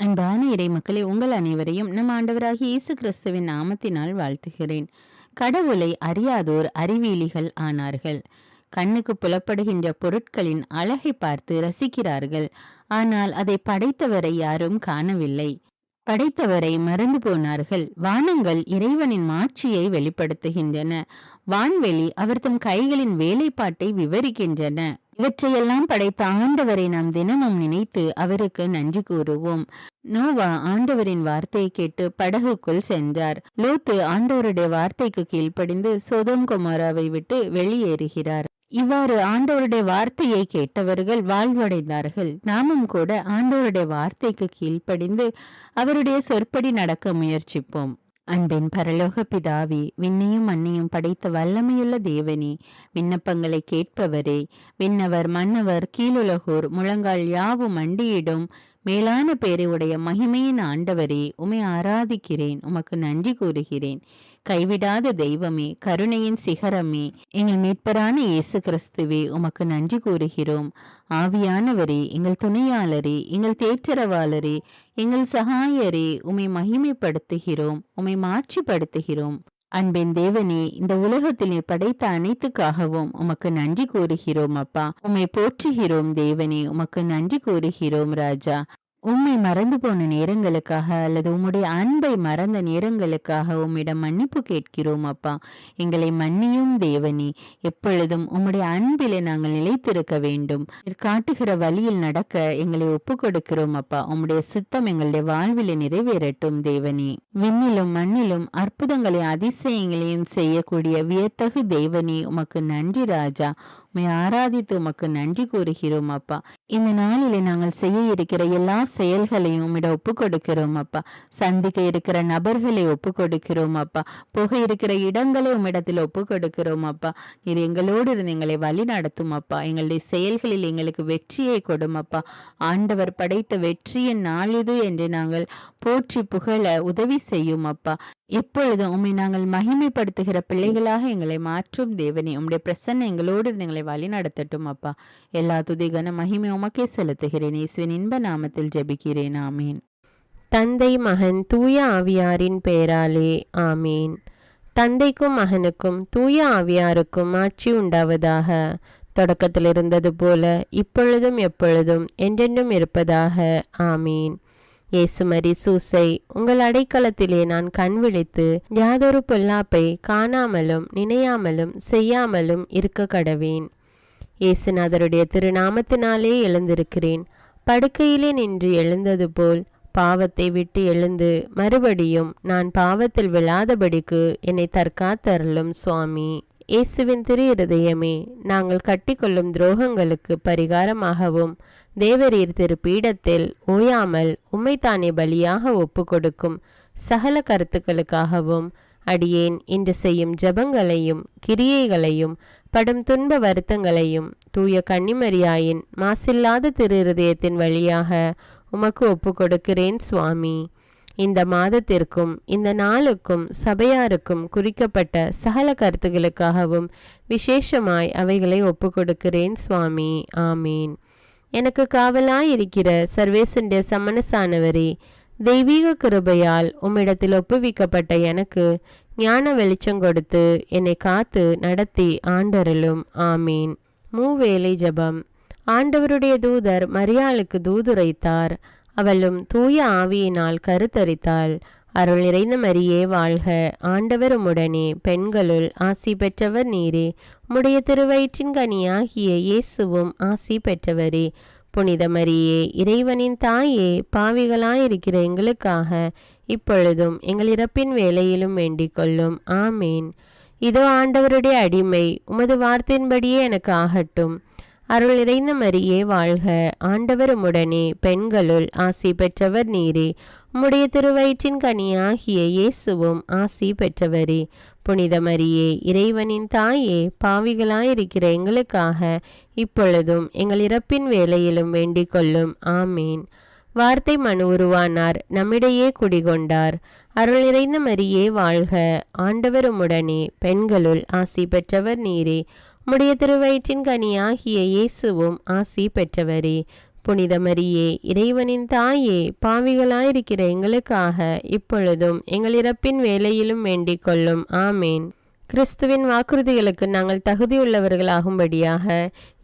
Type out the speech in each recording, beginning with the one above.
அன்பான இறை மக்களே, உங்கள் அனைவரையும் நம் ஆண்டவராகிய இயேசு கிறிஸ்துவின் நாமத்தினால் வாழ்த்துகிறேன். கடவுளை அறியாதோர் அறிவியலிகள் ஆனார்கள். கண்ணுக்கு புலப்படுகின்ற பொருட்களின் அழகை பார்த்து ரசிக்கிறார்கள். ஆனால் அதை படைத்தவரை யாரும் காணவில்லை. படைத்தவரை மறந்து போனார்கள். வானங்கள் இறைவனின் மாட்சியை வெளிப்படுத்துகின்றன. வான்வெளி அவர் தம் கைகளின் வேலைப்பாட்டை விவரிக்கின்றன. இவற்றையெல்லாம் படைத்த ஆண்டவரை நாம் தினமும் நினைத்து அவருக்கு நன்றி கூறுவோம். நோவா ஆண்டவரின் வார்த்தையை கேட்டு படகுக்குள் சென்றார். லோத்து ஆண்டவருடைய வார்த்தைக்கு கீழ்ப்படிந்து சோதோம் கொமோராவை விட்டு வெளியேறுகிறார். இவ்வாறு ஆண்டவருடைய வார்த்தையை கேட்டவர்கள் வாழ்வடைந்தார்கள். நாமும் கூட ஆண்டவருடைய வார்த்தைக்கு கீழ்ப்படிந்து அவருடைய சொற்படி நடக்க முயற்சிப்போம். அன்பின் பரலோக பிதாவே, விண்ணையும் மண்ணையும் படைத்த வல்லமையுள்ள தேவனே, விண்ணப்பங்களை கேட்பவரே, விண்ணவர் மன்னவர் கீழுலகோர் முழங்கால் யாவும் மண்டியிடும் மேலான பேரை உடைய மகிமையின் ஆண்டவரே, உமை ஆராதிக்கிறேன், உமக்கு நன்றி கூறுகிறேன். கைவிடாத தெய்வமே, கருணையின் சிகரமே, எங்கள் மீட்பரான இயேசு கிறிஸ்துவே, உமக்கு நன்றி கூறுகிறோம். ஆவியானவரே, எங்கள் துணையாளரே, எங்கள் தேற்றரவாளரே, எங்கள் சகாயரே, உமை மகிமைப்படுத்துகிறோம், உமை மாட்சிப்படுத்துகிறோம். அன்பின் தேவனே, இந்த உலகத்தில் நீர் படைத்த அனைத்துக்காகவும் உமக்கு நன்றி கூறுகிறோம் அப்பா. உம்மை போற்றுகிறோம் தேவனே, உமக்கு நன்றி கூறுகிறோம் ராஜா. உம்மை மறந்து போன நேரங்களுக்காக அல்லது உம்முடைய அன்பை மறந்த நேரங்களுக்காக உம்மிடம் மன்னிப்பு கேட்கிறோம் அப்பா. எங்களை மன்னியும் தேவனே. எப்பொழுதும் உம்முடைய அன்பிலே நாங்கள் நிலைத்திருக்க வேண்டும். காட்டுகிற வழியில் நடக்க எங்களை ஒப்பு கொடுக்கிறோம் அப்பா. உம்முடைய சித்தம் எங்களுடைய வாழ்விலே நிறைவேறட்டும் தேவனே. விண்ணிலும் மண்ணிலும் அற்புதங்களையும் அதிசயங்களையும் செய்யக்கூடிய வியத்தகு தேவனே, உமக்கு நன்றி ராஜா. உம்மை ஆராதித்து உமக்கு நன்றி கூறுகிறோம் அப்பா. இந்த நாளிலே நாங்கள் செய்ய இருக்கிற எல்லா செயல்களையும் உம்மிடம் ஒப்பு கொடுக்கிறோம் அப்பா. சந்திக்க இருக்கிற நபர்களை ஒப்பு கொடுக்கிறோம் அப்பா. போக இருக்கிற இடங்களை உம்மிடத்தில் ஒப்பு கொடுக்கிறோம் அப்பா. நீர் எங்களோடு இருந்து எங்களை வழி நடத்தும் அப்பா. எங்களுடைய செயல்களில் எங்களுக்கு வெற்றியை கொடும் அப்பா. ஆண்டவர் படைத்த வெற்றியின் நாளிது என்று நாங்கள் போற்றி புகழ உதவி செய்யும் அப்பா. எப்பொழுதும் உம்மை நாங்கள் மகிமைப்படுத்துகிற பிள்ளைகளாக எங்களை மாற்றும் தேவனே. உம்முடைய பிரசன்னம் எங்களோடு எங்களை வழி நடத்தட்டும் அப்பா. எல்லா துதிகன மகிமை உமக்கே செலுத்துகிறேன். இயேசுவின் இன்ப நாமத்தில் ஜெபிக்கிறேன். ஆமீன். தந்தை மகன் தூய ஆவியாரின் பெயராலே ஆமீன். தந்தைக்கும் மகனுக்கும் தூய ஆவியாருக்கும் ஆட்சி உண்டாவதாக. தொடக்கத்தில் இருந்தது போல இப்பொழுதும் எப்பொழுதும் என்றென்றும் இருப்பதாக. ஆமீன். இயேசுமரி சூசை, உங்கள் அடைக்கலத்திலே நான் கண் விழித்து யாதொரு பொல்லாப்பை காணாமலும் நினையாமலும் செய்யாமலும் இருக்க கடவேன். இயேசுநாதருடைய திருநாமத்தினாலே எழுந்திருக்கிறேன். படுக்கையிலே நின்று எழுந்தது போல் பாவத்தை விட்டு எழுந்து மறுபடியும் நான் பாவத்தில் விழாதபடிக்கு என்னை தற்காத்தருளும் சுவாமி. இயேசுவின் திரு இருதயமே, நாங்கள் கட்டிக்கொள்ளும் துரோகங்களுக்கு பரிகாரமாகவும் தேவரீர் திரு பீடத்தில் ஓயாமல் உம்மைத்தானே பலியாக ஒப்பு கொடுக்கும் சகல கருத்துக்களுக்காகவும் அடியேன் இன்று செய்யும் ஜபங்களையும் கிரியைகளையும் படும் துன்ப வருத்தங்களையும் தூய கன்னிமரியாயின் மாசில்லாத திரு இருதயத்தின் வழியாக உமக்கு ஒப்பு கொடுக்கிறேன் சுவாமி. இந்த மாதத்திற்கும் இந்த நாளுக்கும் சபையாருக்கும் குறிக்கப்பட்ட சகல கருத்துகளுக்காகவும் விசேஷமாய் அவைகளை ஒப்பு கொடுக்கிறேன் சுவாமி. ஆமீன். எனக்கு காவலாயிருக்கிற சர்வேசுடைய சமனசானவரே, தெய்வீக கிருபையால் உம்மிடத்தில் ஒப்புவிக்கப்பட்ட எனக்கு ஞான வெளிச்சம் கொடுத்து என்னை காத்து நடத்தி ஆண்டருளும். ஆமீன். மூவேளை ஜபம். ஆண்டவருடைய தூதர் மரியாளுக்கு தூதுரைத்தார். அவளும் தூய ஆவியினால் கருத்தரித்தாள். அருள் நிறைந்த மரியே வாழ்க, ஆண்டவர் உம்முடனே, பெண்களுள் ஆசி பெற்றவர் நீரே. உம்முடைய திருவயிற்றின் கனியாகிய இயேசுவும் ஆசி பெற்றவரே. புனித மரியே, இறைவனின் தாயே, பாவிகளாயிருக்கிற எங்களுக்காக இப்பொழுதும் எங்கள் இறப்பின் வேளையிலும் வேண்டிக் கொள்ளும். ஆமீன். இதோ ஆண்டவருடைய அடிமை, உமது வார்த்தையின்படியே எனக்கு ஆகட்டும். அருள் நிறைந்த மரியே வாழ்க, ஆண்டவர் உம்முடனே, பெண்களுள் ஆசி பெற்றவர் நீரே. உம்முடைய திருவயிற்றின் கனியாகிய இயேசுவும் ஆசி பெற்றவரே. புனித மரியே, இறைவனின் தாயே, பாவிகளாயிருக்கிற எங்களுக்காக இப்பொழுதும் எங்கள் இறப்பின் வேளையிலும் வேண்டிக் கொள்ளும். ஆமீன். வார்த்தை மனு உருவானார், நம்மிடையே குடிகொண்டார். அருள் நிறைந்த மரியே வாழ்க, ஆண்டவர் உம்முடனே, பெண்களுள் ஆசி பெற்றவர் நீரே. உம்முடைய திருவயிற்றின் கனியாகிய இயேசுவும் ஆசி பெற்றவரே. புனித மரியே, இறைவனின் தாயே, பாவிகளாயிருக்கிற எங்களுக்காக இப்பொழுதும் எங்கள் இறப்பின் வேளையிலும் வேண்டிக் கொள்ளும். ஆமேன். கிறிஸ்துவின் வாக்குறுதிகளுக்கு நாங்கள் தகுதியுள்ளவர்களாகும்படியாக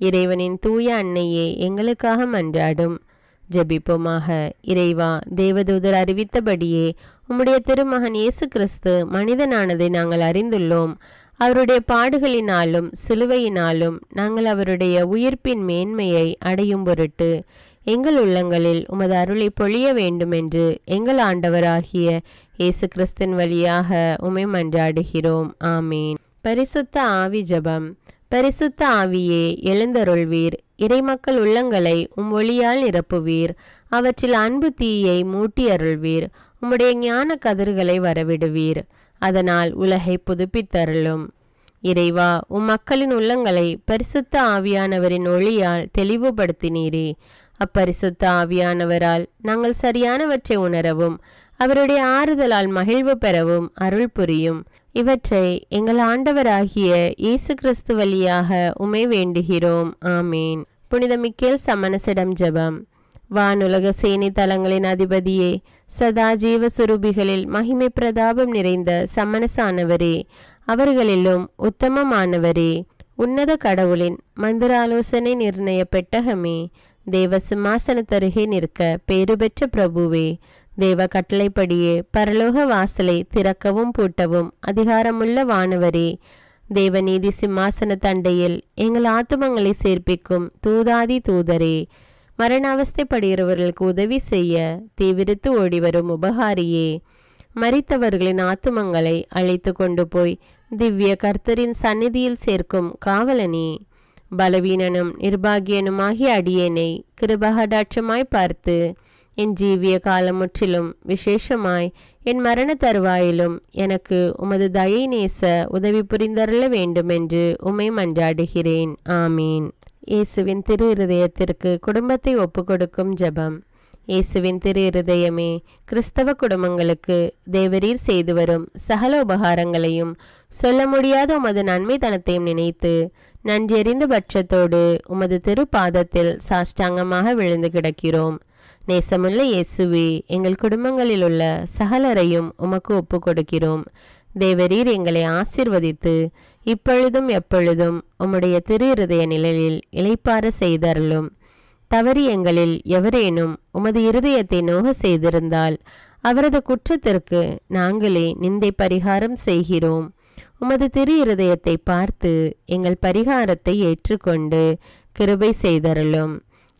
இறைவனின் தூய அன்னையே, எங்களுக்காக மன்றாடும். ஜெபிப்போமாக. இறைவா, தேவதூதர் அறிவித்தபடியே உம்முடைய திருமகன் இயேசு கிறிஸ்து மனிதனானதை நாங்கள் அறிந்துள்ளோம். அவருடைய பாடுகளினாலும் சிலுவையினாலும் நாங்கள் அவருடைய உயிர்ப்பின் மேன்மையை அடையும் பொருட்டு எங்கள் உள்ளங்களில் உமது அருளை பொழிய வேண்டுமென்று எங்கள் ஆண்டவராகிய இயேசு கிறிஸ்தின் வழியாக உம்மை மன்றாடுகிறோம். ஆமீன். பரிசுத்த ஆவி ஜெபம். பரிசுத்த ஆவியே, எழுந்தருள்வீர். இறைமக்கள் உள்ளங்களை ஒளியால் நிரப்புவீர். அவற்றில் அன்பு தீயை மூட்டி அருள்வீர். உம்முடைய ஞான கதிர்களை வரவிடுவீர். அதனால் உலகை புதுப்பித்தருளும். இறைவா, மக்களின் உள்ளங்களை பரிசுத்த ஆவியானவரின் ஒளியால் தெளிவுபடுத்தினீரே. அப்பரிசுத்த ஆவியானவரால் நாங்கள் சரியானவற்றை உணரவும் அவருடைய ஆறுதலால் மகிழ்வு பெறவும் அருள் புரியும். இவற்றை எங்கள் ஆண்டவராகிய இயேசு கிறிஸ்து வழியாக உம்மை வேண்டுகிறோம். ஆமீன். புனித மிக்கேல் சமணசிடம் ஜெபம். வானுலக சேனை தலங்களின் அதிபதியே, சதா ஜீவ சுரூபிகளில் மகிமை பிரதாபம் நிறைந்த சமணசானவரே, அவர்களிலும் உத்தமமானவரே, உன்னத கடவுளின் மந்திராலோசனை நிர்ணய பெட்டகமே, தேவ சிம்மாசனத்தருகே நிற்க பேறு பெற்ற பிரபுவே, தேவ கட்டளைப்படியே பரலோக வாசலை திறக்கவும் பூட்டவும் அதிகாரமுள்ள வானவரே, தேவநீதி சிம்மாசன தண்டையில் எங்கள் ஆத்துமங்களை சேர்ப்பிக்கும் தூதாதி தூதரே, மரண அவஸ்தைப்படுகிறவர்களுக்கு உதவி செய்ய தீவிரித்து ஓடிவரும் உபகாரியே, மரித்தவர்களின் ஆத்துமங்களை அழைத்து கொண்டு போய் திவ்ய கர்த்தரின் சந்நிதியில் சேர்க்கும் காவலனே, பலவீனனும் நிர்பாகியனுமாகிய அடியேனை கிருபகடாட்சமாய் பார்த்து என் ஜீவிய காலம் முற்றிலும் விசேஷமாய் என் மரண தருவாயிலும் எனக்கு உமது தயை நேச உதவி புரிந்தருள வேண்டுமென்று உம்மை மன்றாடுகிறேன். ஆமீன். இயேசுவின் திரு இருதயத்திற்கு குடும்பத்தை ஒப்புக்கொடுக்கும் ஜெபம். இயேசுவின் திரு இருதயமே, கிறிஸ்தவ குடும்பங்களுக்கு தேவரீர் செய்து வரும் சகல உபகாரங்களையும் சொல்ல முடியாத உமது நன்மைத்தனத்தையும் நினைத்து நன்றியறிந்த பட்சத்தோடு உமது திரு பாதத்தில் சாஷ்டாங்கமாக விழுந்து கிடக்கிறோம். நேசமுள்ள இயேசுவே, எங்கள் குடும்பங்களில் உள்ள சகலரையும் உமக்கு ஒப்பு கொடுக்கிறோம். தேவரீர் எங்களை ஆசிர்வதித்து இப்பொழுதும் எப்பொழுதும் உம்முடைய திரு இருதய நிழலில் இளைப்பாற செய்தருளும். தவறி எங்களில் எவரேனும் உமது இருதயத்தை நோக செய்திருந்தால் அவரது குற்றத்திற்கு நாங்களே நிந்தை பரிகாரம் செய்கிறோம். உமது திரு இருதயத்தை பார்த்து எங்கள் பரிகாரத்தை ஏற்றுக்கொண்டு கிருபை செய்தருளும்.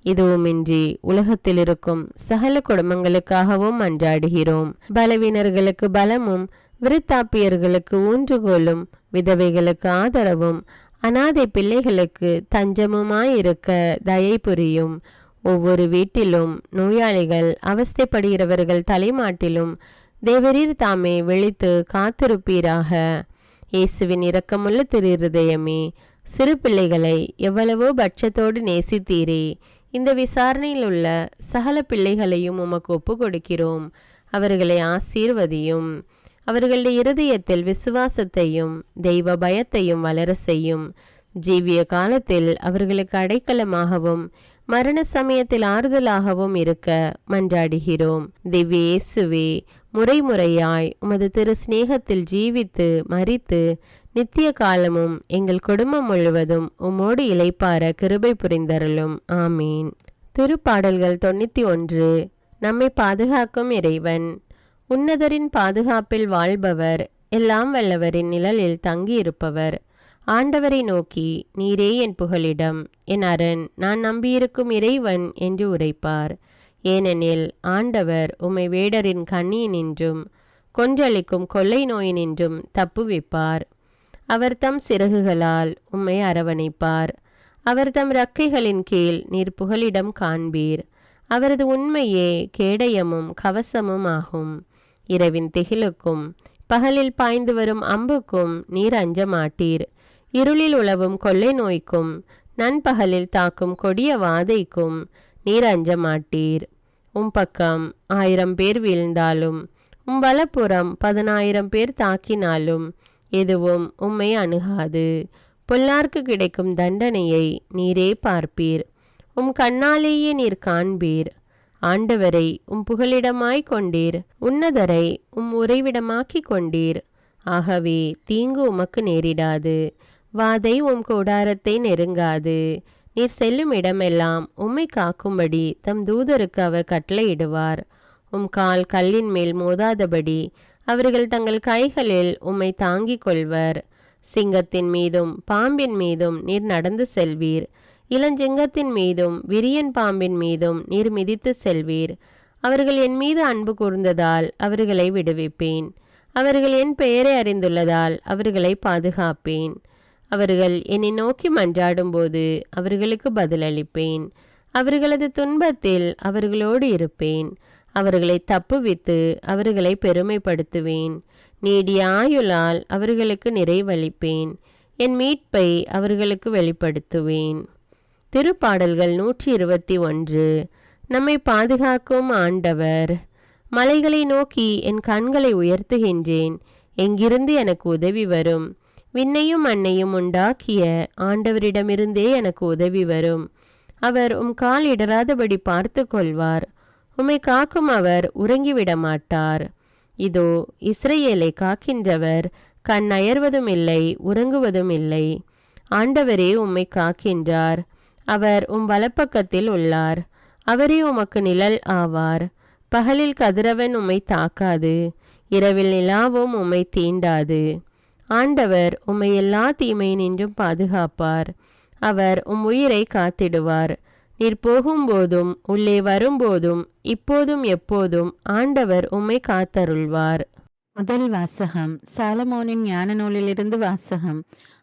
இதுவுமின்றி உலகத்தில் இருக்கும் சகல குடும்பங்களுக்காகவும் மன்றாடுகிறோம். பலவீனர்களுக்கு பலமும், விருத்தாப்பியர்களுக்கு ஊன்றுகோலும், விதவைகளுக்கு ஆதரவும், அனாதை பிள்ளைகளுக்கு தஞ்சமுமாயிருக்க தயை புரியும். ஒவ்வொரு வீட்டிலும் நோயாளிகள் அவஸ்தைப்படுகிறவர்கள் தலைமாட்டிலும் தேவரீர் தாமே விழித்து காத்திருப்பீராக. இயேசுவின் இரக்கமுள்ள திரு இருதயமே, சிறு பிள்ளைகளை எவ்வளவோ பட்சத்தோடு நேசித்தீரே. இந்த விசாரணையில் உள்ள சகல பிள்ளைகளையும் உமக்கு ஒப்பு கொடுக்கிறோம். அவர்களை ஆசீர்வதியும். அவர்களுடைய இருதயத்தில் விசுவாசத்தையும் தெய்வ பயத்தையும் வளர செய்யும். ஜீவிய காலத்தில் அவர்களுக்கு அடைக்கலமாகவும் மரண சமயத்தில் ஆறுதலாகவும் இருக்க மன்றாடுகிறோம். திவ்ய இயேசுவே, முறைமுறையாய் உமது திரு சிநேகத்தில் ஜீவித்து மரித்து நித்திய காலமும் எங்கள் குடும்பம் முழுவதும் உம்மோடு இளைப்பார கிருபை புரிந்தருளும். ஆமீன். திருப்பாடல்கள் 91. நம்மை பாதுகாக்கும் இறைவன். உன்னதரின் பாதுகாப்பில் வாழ்பவர், எல்லாம் வல்லவரின் நிழலில் தங்கியிருப்பவர். ஆண்டவரை நோக்கி, நீரே என் புகலிடம், என் அரண், நான் நம்பியிருக்கும் இறைவன் என்று உரைப்பார். ஏனெனில் ஆண்டவர் உம்மை வேடரின் கண்ணியினின்றும் கொன்றளிக்கும் கொள்ளை நோயினின்றும் தப்புவிப்பார். அவர் தம் சிறகுகளால் உம்மை அரவணைப்பார். அவர் தம் இறக்கைகளின் கீழ் நீர் புகலிடம் காண்பீர். அவரது உண்மையே கேடயமும் கவசமும் ஆகும். இரவின் திகிலுக்கும் பகலில் பாய்ந்து வரும் அம்புக்கும் நீர் அஞ்ச மாட்டீர். இருளில் உலவும் கொள்ளை நோய்க்கும் நண்பகலில் தாக்கும் கொடிய வாதைக்கும் நீர் அஞ்ச மாட்டீர். பக்கம் 1000 பேர் வீழ்ந்தாலும் வலப்புறம் 10,000 பேர் தாக்கினாலும் எதுவும் உம்மை அணுகாது. பொல்லார்க்கு கிடைக்கும் தண்டனையை நீரே பார்ப்பீர். உம் கண்ணாலேயே நீர் காண்பீர். ஆண்டவரை உம் புகலிடமாய் கொண்டீர், உன்னதரை உம் உறைவிடமாக்கிக் கொண்டீர். ஆகவே தீங்கு உமக்கு நேரிடாது, வாதை உம் கூடாரத்தை நெருங்காது. நீர் செல்லும் இடமெல்லாம் உம்மை காக்கும்படி தம் தூதருக்கு அவர் கட்டளையிடுவார். உம் கால் கல்லின் மேல் மோதாதபடி அவர்கள் தங்கள் கைகளில் உம்மை தாங்கிக் கொள்வர். சிங்கத்தின் மீதும் பாம்பின் மீதும் நீர் நடந்து செல்வீர், இளஞ்சிங்கத்தின் மீதும் விரியன் பாம்பின் மீதும் நீர் மிதித்து செல்வீர். அவர்கள் என் மீது அன்பு கூர்ந்ததால் அவர்களை விடுவிப்பேன். அவர்கள் என் பெயரை அறிந்துள்ளதால் அவர்களை பாதுகாப்பேன். அவர்கள் என்னை நோக்கி மன்றாடும்போது அவர்களுக்கு பதிலளிப்பேன். அவர்களது துன்பத்தில் அவர்களோடு இருப்பேன். அவர்களை தப்புவித்து அவர்களை பெருமைப்படுத்துவேன். நீடிய ஆயுளால் அவர்களுக்கு நிறைவளிப்பேன். என் மீட்பை அவர்களுக்கு வெளிப்படுத்துவேன். திருப்பாடல்கள் 121. நம்மை பாதுகாக்கும் ஆண்டவர். மலைகளை நோக்கி என் கண்களை உயர்த்துகின்றேன். எங்கிருந்து எனக்கு உதவி வரும்? விண்ணையும் மண்ணையும் உண்டாக்கிய ஆண்டவரிடமிருந்தே எனக்கு உதவி வரும். அவர் உம் கால் இடராதபடி பார்த்து கொள்வார். உம்மை காக்கும் அவர் உறங்கிவிட மாட்டார். இதோ இஸ்ரவேலை காக்கின்றவர் கண் அயர்வதும் இல்லை, உறங்குவதும் இல்லை. ஆண்டவரே உம்மை காக்கின்றார். அவர் உம் வலப்பக்கத்தில் உள்ளார். அவரே உமக்கு நிழல் ஆவார். பகலில் கதிரவன் உம்மை தாக்காது, இரவில் நிலாவும் உம்மை தீண்டாது. ஆண்டவர் உம்மை எல்லா தீமையினின்றும் பாதுகாப்பார். அவர் உம் உயிரை காத்திடுவார். நீர் போகும்போதும் உள்ளே வரும்போதும் இப்போதும் எப்போதும் ஆண்டவர் உம்மை காத்தருள்வார். முதல் வாசகம். சாலமோனின் ஞான நூலிலிருந்து வாசகம்.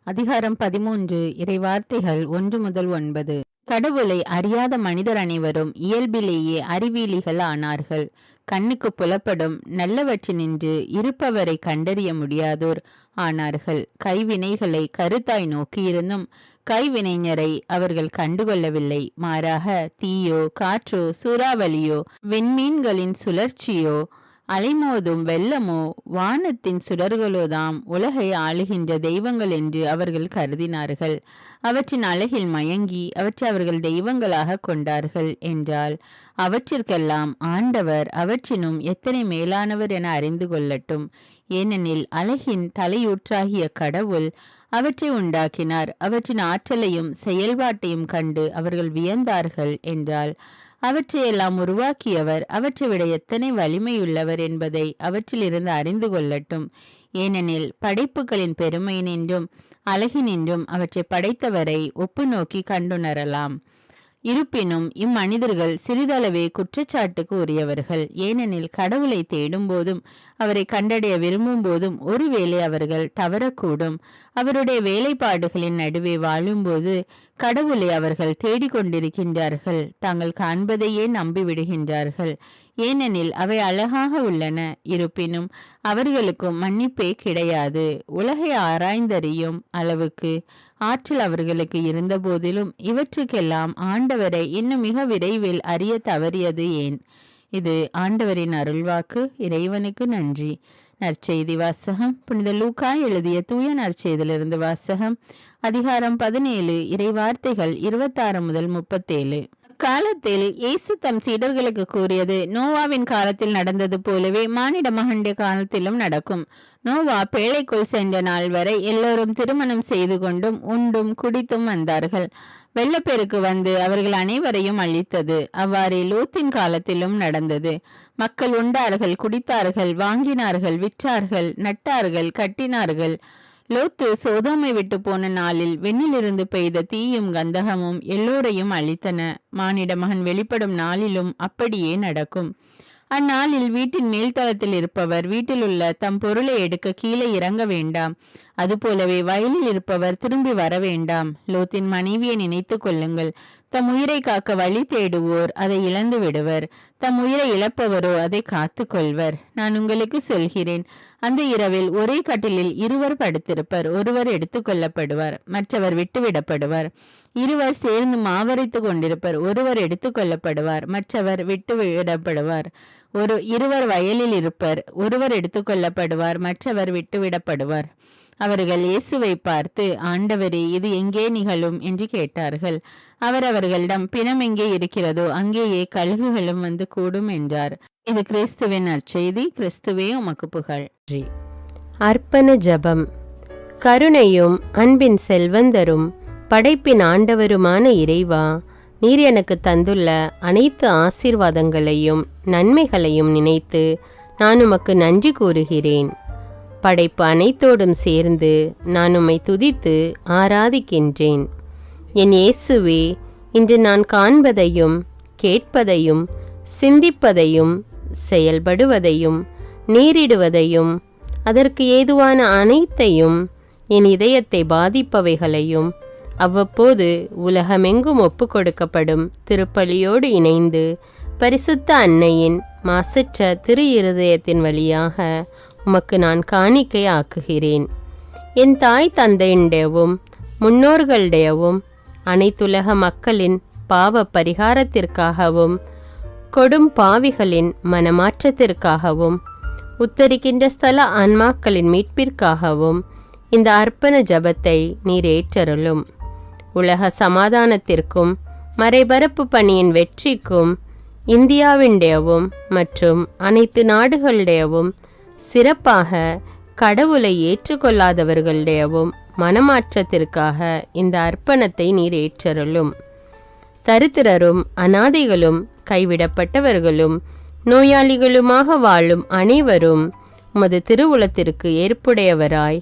அதிகாரம் 13. இறைவார்த்தைகள் 1 முதல் 9. கடவுளை அறியாத மனிதர் அனைவரும் இயல்பிலேயே அறிவீலிகள் ஆனார்கள். கண்ணுக்கு புலப்படும் நல்லவற்றினின்று இருப்பவரை கண்டறிய முடியாதோர் ஆனார்கள். கைவினைகளை கருத்தாய் நோக்கியிருந்தும் கைவினைஞரை அவர்கள் கண்டுகொள்ளவில்லை. மாறாக தீயோ, காற்றோ, சூறாவளியோ, விண்மீன்களின் சுழற்சியோ, அலைமோதும் வெள்ளமோ, வானத்தின் சுடர்களோதாம் உலகை ஆளுகின்ற தெய்வங்கள் என்று அவர்கள் கருதினார்கள். அவற்றின் அழகில் மயங்கி அவற்றை அவர்கள் தெய்வங்களாக கொண்டார்கள் என்றால் அவற்றிற்கெல்லாம் ஆண்டவர் அவற்றினும் எத்தனை மேலானவர் என அறிந்து கொள்ளட்டும். ஏனெனில் அழகின் தலையூற்றாகிய கடவுள் அவற்றை உண்டாக்கினார். அவற்றின் ஆற்றலையும் செயல்பாட்டையும் கண்டு அவர்கள் வியந்தார்கள் என்றால் அவற்றையெல்லாம் உருவாக்கியவர் அவற்றை விட எத்தனை வலிமையுள்ளவர் என்பதை அவற்றிலிருந்து அறிந்து கொள்ளட்டும். ஏனெனில் படைப்புகளின் பெருமையினின்றும் அழகினின்றும் அவற்றை படைத்தவரை ஒப்பு நோக்கி கண்டுணரலாம். இருப்பினும் இம்மனிதர்கள் சிறிதளவே குற்றச்சாட்டுக்கு உரியவர்கள். ஏனெனில் கடவுளை தேடும் போதும் அவரை கண்டடைய விரும்பும் போதும் ஒருவேளை அவர்கள் தவறக்கூடும். அவருடைய வேலைப்பாடுகளின் நடுவே வாழும்போது கடவுளை அவர்கள் தேடிக்கொண்டிருக்கின்றார்கள். தாங்கள் காண்பதையே நம்பிவிடுகின்றார்கள். ஏனெனில் அவை அழகாக உள்ளன. இருப்பினும் அவர்களுக்கும் மன்னிப்பே கிடையாது. உலகை ஆராய்ந்தறியும் அளவுக்கு ஆற்றல் அவர்களுக்கு இருந்த போதிலும் இவற்றுக்கெல்லாம் ஆண்டவரை இன்னும் மிக விரைவில் அறிய தவறியது ஏன்? இது ஆண்டவரின் அருள்வாக்கு. இறைவனுக்கு நன்றி. நற்செய்தி வாசகம். புனித லூக்கா எழுதிய தூய நற்செய்தியிலிருந்து வாசகம். அதிகாரம் 17. இறைவார்த்தைகள் 26 முதல் 37. காலத்தில் இயேசு தம் சீடர்களுக்கு கூறியது நோவாவின் காலத்தில் நடந்தது போலவே மானிட மகனுடைய காலத்திலும் நடக்கும். நோவா பேழைக்குள் சென்ற நாள் வரை எல்லோரும் திருமணம் செய்து கொண்டும் உண்டும் குடித்தும் வந்தார்கள். வெள்ளப்பெருக்கு வந்து அவர்கள் அனைவரையும் அழித்தது. அவ்வாறே லோத்தின் காலத்திலும் நடந்தது. மக்கள் உண்டார்கள், குடித்தார்கள், வாங்கினார்கள், விற்றார்கள், நட்டார்கள், கட்டினார்கள். லோத்து சோதோமை விட்டு போன நாளில் விண்ணிலிருந்து பெய்த தீயும் கந்தகமும் எல்லோரையும் அழித்தன. மானிட மகன் வெளிப்படும் நாளிலும் அப்படியே நடக்கும். அந்நாளில் வீட்டின் மேல்தளத்தில் இருப்பவர் வீட்டில் உள்ள தம் பொருளை எடுக்க கீழே இறங்க வேண்டாம். அதுபோலவே வயலில் இருப்பவர் திரும்பி வர வேண்டாம். லோத்தின் மனைவியை நினைத்து கொள்ளுங்கள். தம் உயிரை காக்க வழி தேடுவோர் அதை இழந்து விடுவர். தம் உயிரை இழப்பவரோ அதை காத்து கொள்வர். நான் உங்களுக்கு சொல்கிறேன், அந்த இரவில் ஒரே கட்டிலில் இருவர் படுத்திருப்பர். ஒருவர் எடுத்து கொள்ளப்படுவார், மற்றவர் விட்டுவிடப்படுவார். இருவர் சேர்ந்து மாவரைத்து கொண்டிருப்பர். ஒருவர் எடுத்து கொள்ளப்படுவார், மற்றவர் விட்டு விடப்படுவார். இருவர் வயலில் இருப்பர். ஒருவர் எடுத்து கொள்ளப்படுவார், மற்றவர் விட்டுவிடப்படுவார். அவர்கள் இயேசுவை பார்த்து, ஆண்டவரே, இது எங்கே நிகழும் என்று கேட்டார்கள். அவர் அவர்களிடம், பிணம் எங்கே இருக்கிறதோ அங்கேயே கழுகுகளும் வந்து கூடும் என்றார். இது கிறிஸ்துவின் நற்செய்தி. கிறிஸ்துவே உமக்கு புகழ். அர்ப்பண ஜெபம். கருணையும் அன்பின் செல்வந்தரும் படைப்பின் ஆண்டவருமான இறைவா, நீர் எனக்கு தந்துள்ள அனைத்து ஆசீர்வாதங்களையும் நன்மைகளையும் நினைத்து நான் உமக்கு நன்றி கூறுகிறேன். படைப்பு அனைத்தோடும் சேர்ந்து நான் உம்மை துதித்து ஆராதிக்கின்றேன். என் இயேசுவே, இன்று நான் காண்பதையும் கேட்பதையும் சிந்திப்பதையும் செயல்படுவதையும் நேரிடுவதையும் அதற்கு ஏதுவான அனைத்தையும் என் இதயத்தை பாதிப்பவைகளையும் அவ்வப்போது உலகமெங்கும் ஒப்பு கொடுக்கப்படும் திருப்பலியோடு இணைந்து பரிசுத்த அன்னையின் மாசற்ற திரு இருதயத்தின் வழியாக உமக்கு நான் காணிக்கை ஆக்குகிறேன். என் தாய் தந்தையுடையவும் முன்னோர்களுடையவும் அனைத்துலக மக்களின் பாவ பரிகாரத்திற்காகவும் கொடும் பாவிகளின் மனமாற்றத்திற்காகவும் உத்தரிக்கின்ற ஸ்தல ஆன்மாக்களின் மீட்பிற்காகவும் இந்த அர்ப்பண ஜபத்தை நீர் ஏற்றருளும். உலக சமாதானத்திற்கும் மறைபரப்பு பணியின் வெற்றிக்கும் இந்தியாவினுடையவும் மற்றும் அனைத்து நாடுகளுடையவும் சிறப்பாக கடவுளை ஏற்றுக்கொள்ளாதவர்களுடையவும் மனமாற்றத்திற்காக இந்த அர்ப்பணத்தை நீர் ஏற்றருளும். தரித்திரரும் அனாதைகளும் கைவிடப்பட்டவர்களும் நோயாளிகளுமாக வாழும் அனைவரும் உமது திருவுளத்திற்கு ஏற்புடையவராய்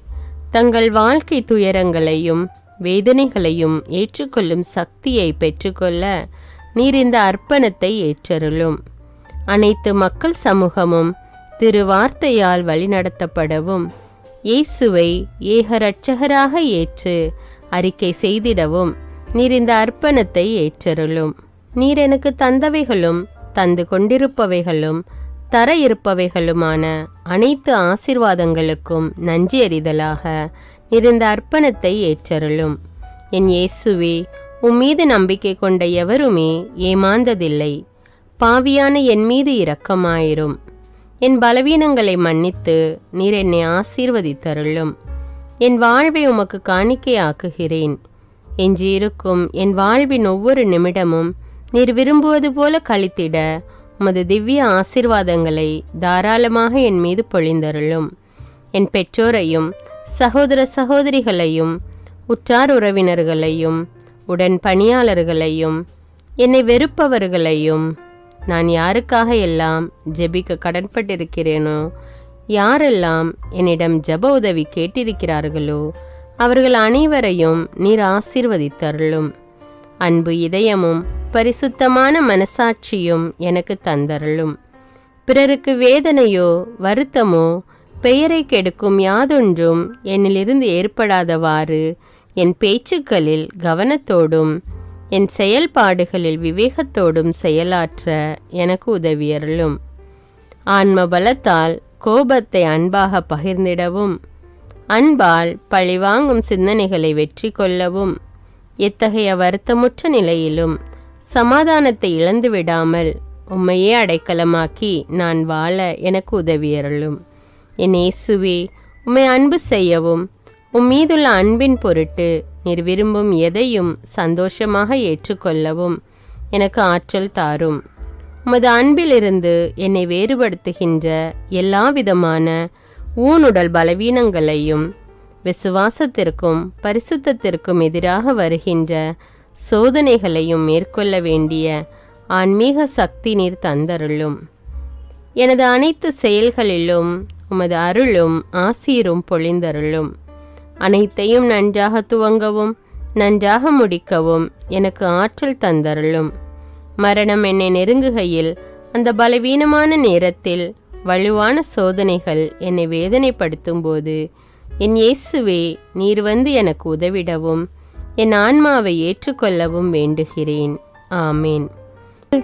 தங்கள் வாழ்க்கை துயரங்களையும் வேதனைகளையும் ஏற்றுக்கொள்ளும் சக்தியை பெற்றுக்கொள்ள நீர் இந்த அர்ப்பணத்தை ஏற்றருளும். அனைத்து மக்கள் சமூகமும் திருவார்த்தையால் வழிநடத்தப்படவும் இயேசுவை ஏக இரட்சகராக ஏற்று அறிக்கை செய்திடவும் நீர் இந்த அர்ப்பணத்தை ஏற்றருளும். நீர் எனக்கு தந்தவைகளும் தந்து கொண்டிருப்பவைகளும் தர இருப்பவைகளுமான அனைத்து ஆசீர்வாதங்களுக்கும் நன்றி அறிதலாக நீர் இந்த அர்ப்பணத்தை ஏற்றருளும். என் இயேசுவே, உம்மீது நம்பிக்கை கொண்ட எவருமே ஏமாந்ததில்லை. பாவியான என் மீது இரக்கமாயிரும். என் பலவீனங்களை மன்னித்து நீர் என்னை ஆசீர்வதித்தருளும். என் வாழ்வை உமக்கு காணிக்கையாக்குகிறேன். எஞ்சியிருக்கும் என் வாழ்வின் ஒவ்வொரு நிமிடமும் நீர் விரும்புவது போல கழித்திட உமது திவ்ய ஆசீர்வாதங்களை தாராளமாக என் மீது பொழிந்தருளும். என் பெற்றோரையும் சகோதர சகோதரிகளையும் உற்றார் உறவினர்களையும் உடன் பணியாளர்களையும் என்னை வெறுப்பவர்களையும் நான் யாருக்காக எல்லாம் ஜெபிக்க கடன்பட்டிருக்கிறேனோ, யாரெல்லாம் என்னிடம் ஜெப உதவி கேட்டிருக்கிறார்களோ அவர்கள் அனைவரையும் நீர் ஆசீர்வதித்தருளும். அன்பு இதயமும் பரிசுத்தமான மனசாட்சியும் எனக்கு தந்தருளும். பிறருக்கு வேதனையோ வருத்தமோ பெயரை கெடுக்கும் யாதொன்றும் என்னிலிருந்து ஏற்படாதவாறு என் பேச்சுக்களில் கவனத்தோடும் என் செயல்பாடுகளில் விவேகத்தோடும் செயலாற்ற எனக்கு உதவியருளும். ஆன்ம பலத்தால் கோபத்தை அன்பாக பகிர்ந்திடவும் அன்பால் பழிவாங்கும் சிந்தனைகளை வெற்றி கொள்ளவும் எத்தகைய வருத்தமுற்ற நிலையிலும் சமாதானத்தை இழந்து விடாமல் உம்மையே அடைக்கலமாக்கி நான் வாழ எனக்கு உதவியருளும். என் இயேசுவே, உம்மை அன்பு செய்யவும் உம்மீதுள்ள அன்பின் பொருட்டு நீர் விரும்பும் எதையும் சந்தோஷமாக ஏற்றுக்கொள்ளவும் எனக்கு ஆற்றல் தாரும். உமது அன்பிலிருந்து என்னை வேறுபடுத்துகின்ற எல்லா விதமான ஊனுடல் பலவீனங்களையும் விசுவாசத்திற்கும் பரிசுத்தத்திற்கும் எதிராக வருகின்ற சோதனைகளையும் மேற்கொள்ள வேண்டிய ஆன்மீக சக்தி நீர் தந்தருளும். எனது அனைத்து செயல்களிலும் உமது அருளும் ஆசீரும் பொழிந்தருளும். அனைத்தையும் நன்றாக துவங்கவும் நன்றாக முடிக்கவும் எனக்கு ஆற்றல் தந்தருளும். மரணம் என்னை நெருங்குகையில் அந்த பலவீனமான நேரத்தில் வலுவான சோதனைகள் என்னை வேதனைப்படுத்தும் போது என் இயேசுவே, நீர் வந்து எனக்கு உதவிடவும் என் ஆன்மாவை ஏற்றுக்கொள்ளவும் வேண்டுகிறேன். ஆமேன்.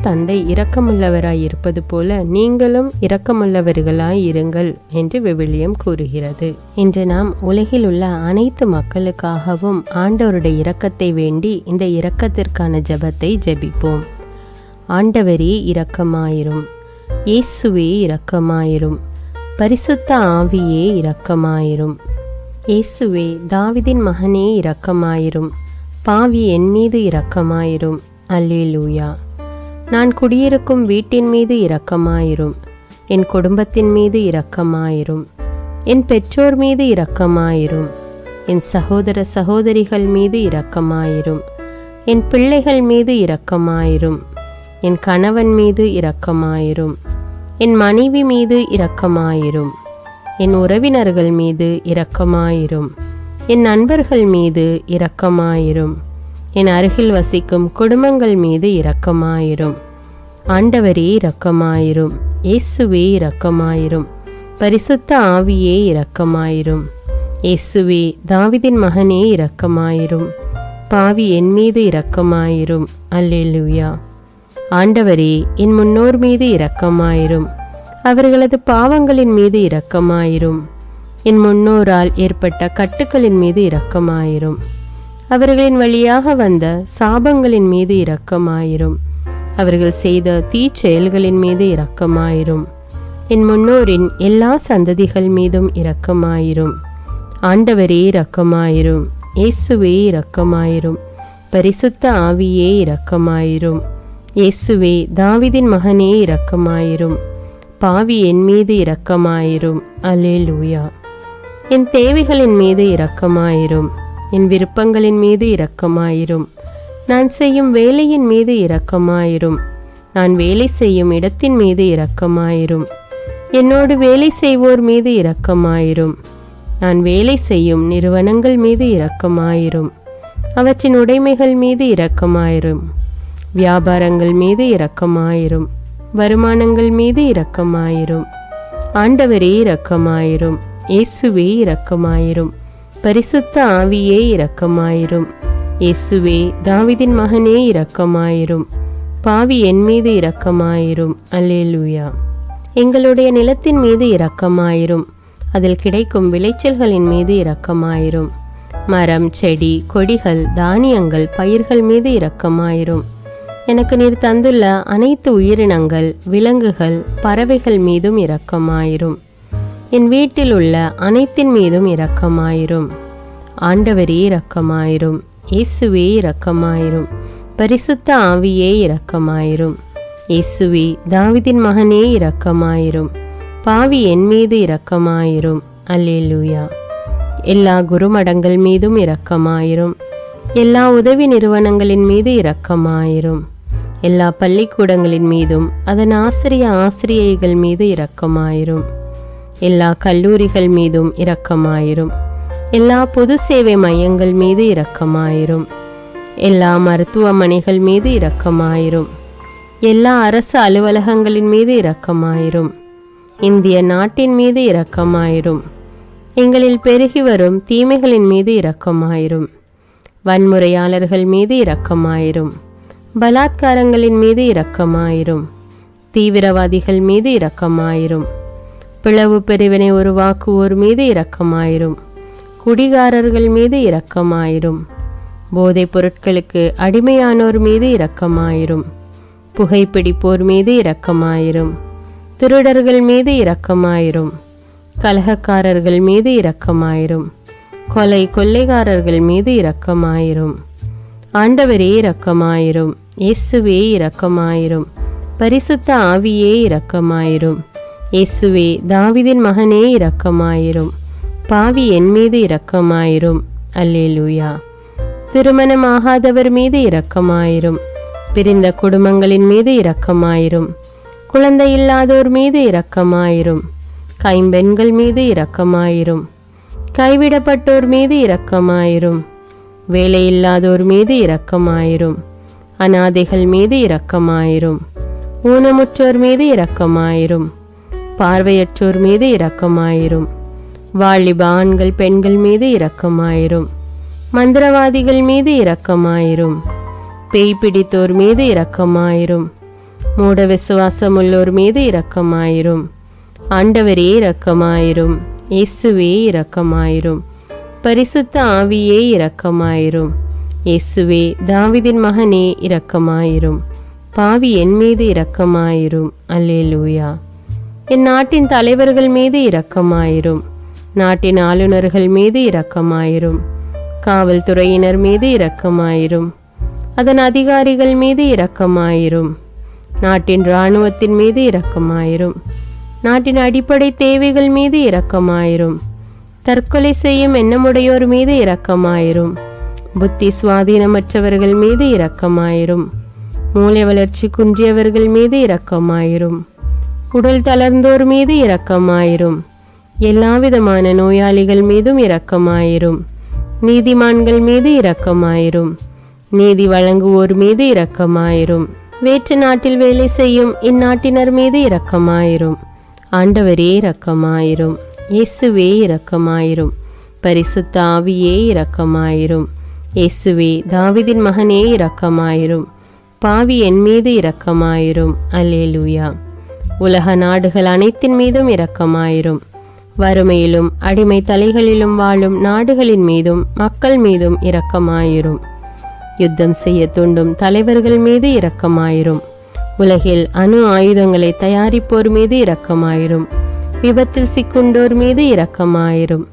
தந்தை இரக்கமுள்ளவராய் இருப்பது போல நீங்களும் இரக்கமுள்ளவர்களாய் இருங்கள் என்று விவிலியம் கூறுகிறது. இன்று நாம் உலகில் உள்ள அனைத்து மக்களுக்காகவும் ஆண்டவருடைய இரக்கத்தை வேண்டி இந்த இரக்கத்திற்கான ஜெபத்தை ஜெபிப்போம். ஆண்டவரே இரக்கமாயிரும். இயேசுவே இரக்கமாயிரும். பரிசுத்த ஆவியே இரக்கமாயிரும். இயேசுவே, தாவீதின் மகனே இரக்கமாயிரும். பாவி என் மீது இரக்கமாயிரும். அல்லேலூயா. நான் குடியிருக்கும் வீட்டின் மீது இரக்கமாயிரும். என் குடும்பத்தின் மீது இரக்கமாயிரும். என் பெற்றோர் மீது இரக்கமாயிரும். என் சகோதர சகோதரிகள் மீது இரக்கமாயிரும். என் பிள்ளைகள் மீது இரக்கமாயிரும். என் கணவன் மீது இரக்கமாயிரும். என் மனைவி மீது இரக்கமாயிரும். என் உறவினர்கள் மீது இரக்கமாயிரும். என் நண்பர்கள் மீது இரக்கமாயிரும். என் அருகில் வசிக்கும் குடும்பங்கள் மீது இரக்கமாயிரும். ஆண்டவரே இரக்கமாயிரும். இயேசுவே இரக்கமாயிரும். பரிசுத்த ஆவியே இரக்கமாயிரும். இயேசுவே தாவீதின் மகனே இரக்கமாயிரும். பாவி என் மீது இரக்கமாயிரும். அல்லேலூயா. ஆண்டவரே என் முன்னோர் மீது இரக்கமாயிரும். அவர்களது பாவங்களின் மீது இரக்கமாயிரும். என் முன்னோரால் ஏற்பட்ட கட்டுக்களின் மீது இரக்கமாயிரும். அவர்களின் வழியாக வந்த சாபங்களின் மீது இரக்கமாயிரும். அவர்கள் செய்த தீச்செயல்களின் மீது இரக்கமாயிரும். என் முன்னோரின் எல்லா சந்ததிகள் மீதும் இரக்கமாயிரும். ஆண்டவரே இரக்கமாயிரும். இயேசுவே இரக்கமாயிரும். பரிசுத்த ஆவியே இரக்கமாயிரும். இயேசுவே தாவீதின் மகனே இரக்கமாயிரும். பாவி என் மீது இரக்கமாயிரும். அல்லேலூயா. என் தேவைகளின் மீது இரக்கமாயிரும். என் விருப்பங்களின் மீது இரக்கமாயிரும். நான் செய்யும் வேலையின் மீது இரக்கமாயிரும். நான் வேலை செய்யும் இடத்தின் மீது இரக்கமாயிரும். என்னோடு வேலை செய்வோர் மீது இரக்கமாயிரும். நான் வேலை செய்யும் நிறுவனங்கள் மீது இரக்கமாயிரும். அவற்றின் உடைமைகள் மீது இரக்கமாயிரும். வியாபாரங்கள் மீது இரக்கமாயிரும். வருமானங்கள் மீது இரக்கமாயிரும். ஆண்டவரே இரக்கமாயிரும். இயேசுவே இரக்கமாயிரும். பரிசுத்த ஆவியே இரக்கமாயிரும். இயேசுவே தாவீதின் மகனே இரக்கமாயிரும். பாவி என் மீது இரக்கமாயிரும். அல்லேலூயா. எங்களுடைய நிலத்தின் மீது இரக்கமாயிரும். அதில் கிடைக்கும் விளைச்சல்களின் மீது இரக்கமாயிரும். மரம், செடி, கொடிகள், தானியங்கள், பயிர்கள் மீது இரக்கமாயிரும். எனக்கு நீர் தந்துள்ள அனைத்து உயிரினங்கள், விலங்குகள், பறவைகள் மீதும் இரக்கமாயிரும். என் வீட்டில் உள்ள அனைத்தின் மீதும் இரக்கமாயிரும். ஆண்டவரே இரக்கமாயிரும். இயேசுவே இரக்கமாயிரும். பரிசுத்த ஆவியே இரக்கமாயிரும். இயேசுவே தாவீதின் மகனே இரக்கமாயிரும். பாவி என் மீது இரக்கமாயிரும். அல்லேலூயா. எல்லா குருமடங்கள் மீதும் இரக்கமாயிரும். எல்லா உதவி நிறுவனங்களின் மீது இரக்கமாயிரும். எல்லா பள்ளிக்கூடங்களின் மீதும் அதன் ஆசிரியைகள் மீது இரக்கமாயிரும். எல்லா கல்லூரிகள் மீதும் இரக்கமாயிரும். எல்லா பொது சேவை மையங்கள் மீது இரக்கமாயிரும். எல்லா மருத்துவமனைகள் மீது இரக்கமாயிரும். எல்லா அரசு அலுவலகங்களின் மீது இரக்கமாயிரும். இந்திய நாட்டின் மீது இரக்கமாயிரும். எங்களில் பெருகி வரும் தீமைகளின் மீது இரக்கமாயிரும். வன்முறையாளர்கள் மீது இரக்கமாயிரும். பலாத்காரங்களின் மீது இரக்கமாயிரும். தீவிரவாதிகள் மீது இரக்கமாயிரும். பிளவு பிரிவினை உருவாக்குவோர் மீது இரக்கமாயிரும். குடிகாரர்கள் மீது இரக்கமாயிரும். போதைப் பொருட்களுக்கு அடிமையானோர் மீது இரக்கமாயிரும். புகைப்பிடிப்போர் மீது இரக்கமாயிரும். திருடர்கள் மீது இரக்கமாயிரும். கலகக்காரர்கள் மீது இரக்கமாயிரும். கொள்ளைக்காரர்கள் மீது இரக்கமாயிரும். ஆண்டவரே இரக்கமாயிரும். இயேசுவே இரக்கமாயிரும். பரிசுத்த ஆவியே இரக்கமாயிரும். இயேசுவே தாவீதின் மகனே இரக்கமாயிரும். பாவி என் மீது இரக்கமாயிரும். அல்லேலூயா. திருமணமாகாதவர் மீது இரக்கமாயிரும். பிரிந்த குடும்பங்களின் மீது இரக்கமாயிரும். குழந்தை இல்லாதோர் மீது இரக்கமாயிரும். கைம்பெண்கள் மீது இரக்கமாயிரும். கைவிடப்பட்டோர் மீது இரக்கமாயிரும். வேலையில்லாதோர் மீது இரக்கமாயிரும். அனாதைகள் மீது இரக்கமாயிரும். ஊனமுற்றோர் மீது இரக்கமாயிரும். பார்வையற்றோர் மீது இரக்கமாயிரும். வாலிப ஆண்கள் பெண்கள் மீது இரக்கமாயிரும். மந்திரவாதிகள் மீது இரக்கமாயிரும். பேய் பிடித்தோர் மீது இரக்கமாயிரும். மூட விசுவாசமுள்ளோர் மீது இரக்கமாயிரும். ஆண்டவரே இரக்கமாயிரும். இயேசுவே இரக்கமாயிரும். பரிசுத்த ஆவியே இரக்கமாயிரும். இயேசுவே தாவீதின் மகனே இரக்கமாயிரும். பாவி என் மீது இரக்கமாயிரும். அல்லேலூயா. என் நாட்டின் தலைவர்கள் மீது இரக்கமாயிரும். நாட்டின் ஆளுநர்கள் மீது இரக்கமாயிரும். காவல்துறையினர் மீது இரக்கமாயிரும். அதன் அதிகாரிகள் மீது இரக்கமாயிரும். நாட்டின் இராணுவத்தின் மீது இரக்கமாயிரும். நாட்டின் அடிப்படை தேவைகள் மீது இரக்கமாயிரும். தற்கொலை செய்யும் எண்ணமுடையோர் மீது இரக்கமாயிரும். புத்தி சுவாதீனமற்றவர்கள் மீது இரக்கமாயிரும். மூளை வளர்ச்சி குன்றியவர்கள் மீது இரக்கமாயிரும். உடல் தளர்ந்தோர் மீது இரக்கமாயிரும். எல்லாவிதமான நோயாளிகள் மீதும் இரக்கமாயிரும். நீதிமான்கள் மீது இரக்கமாயிரும். நீதி வழங்குவோர் மீது இரக்கமாயிரும். வேற்று நாட்டில் வேலை செய்யும் இந்நாட்டினர் மீது இரக்கமாயிரும். ஆண்டவரே இரக்கமாயிரும். இயேசுவே இரக்கமாயிரும். பரிசுத்த ஆவியே இரக்கமாயிரும். இயேசுவே தாவீதின் மகனே இரக்கமாயிரும். பாவி என் மீது இரக்கமாயிரும். அல்லேலூயா. உலக நாடுகள் அனைத்தின் மீதும் இரக்கமாயிரும். வறுமையிலும் அடிமை தலைகளிலும் வாழும் நாடுகளின் மீதும் மக்கள் மீதும் இரக்கமாயிரும். யுத்தம் செய்ய தூண்டும் தலைவர்கள் மீது இரக்கமாயிரும். உலகில் அணு ஆயுதங்களை தயாரிப்போர் மீது இரக்கமாயிரும். விபத்தில் சிக்குண்டோர் மீது இரக்கமாயிரும்.